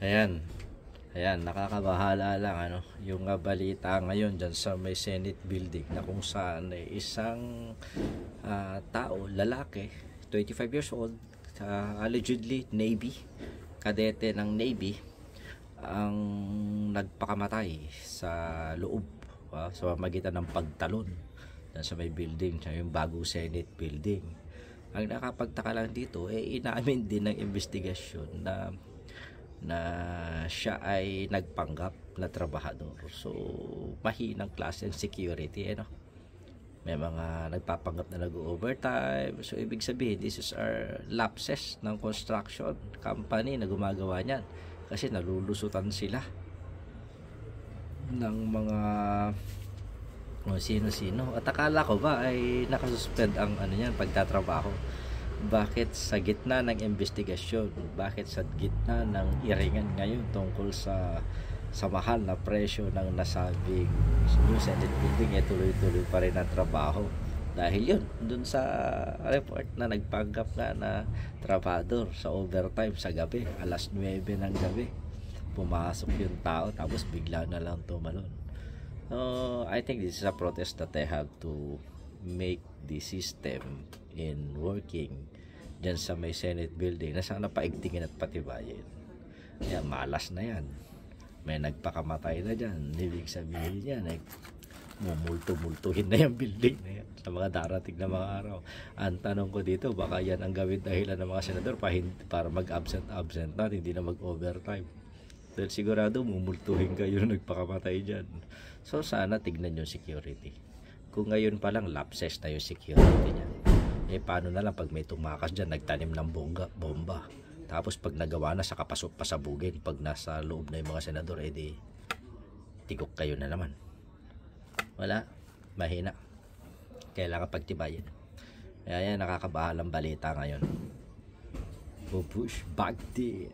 Ayan. Ayan, nakakabahala lang yung balita ngayon dyan sa may Senate building na kung saan isang tao, lalaki, 25 years old, allegedly Navy, kadete ng Navy, ang nagpakamatay sa loob, sa magitan ng pagtalon dyan sa may building, yung bagong Senate building. Ang nakapagtaka lang dito, inamin din ng investigasyon na siya ay nagpanggap na trabahador. So, mahinang klase ng security, May mga nagpapanggap na nag-overtime. So, ibig sabihin, this is our lapses ng construction company na gumagawa niyan. Kasi nalulusutan sila ng mga sino-sino. At akala ko ba ay nakasuspend ang pagtatrabaho. Bakit sa gitna ng investigasyon, bakit sa gitna ng iringan ngayon tungkol sa mahal na presyo ng nasabing new Senate building, tuloy-tuloy pa rin ang trabaho? Dahil yun, dun sa report na nagpanggap nga na trabador sa overtime sa gabi, alas 9 ng gabi, pumasok yung tao tapos bigla na lang tumalon. So, I think this is a protest that they have to make the system in working dyan sa may Senate building na sana paigtingin at patibayin. Kaya malas na yan, may nagpakamatay na dyan. Ibig sabihin yan, mumulto-multuhin na yung building na yan sa mga darating na mga araw. Ang tanong ko dito, baka yan ang gawin dahilan ng mga senador para mag-absent na, hindi na mag-overtime. Dahil sigurado mumultuhin kayo na nagpakamatay dyan. So sana tignan yung security. Kung ngayon pa lang lapses na yung security niya, paano na lang pag may tumakas dyan, nagtanim ng bomba, tapos pag nagawa na, saka pasabugin pag nasa loob na yung mga senador, di tigok kayo na naman. Wala, mahina, kailangan pagtibayin. Kaya yan, nakakabahalang balita ngayon. Push back din.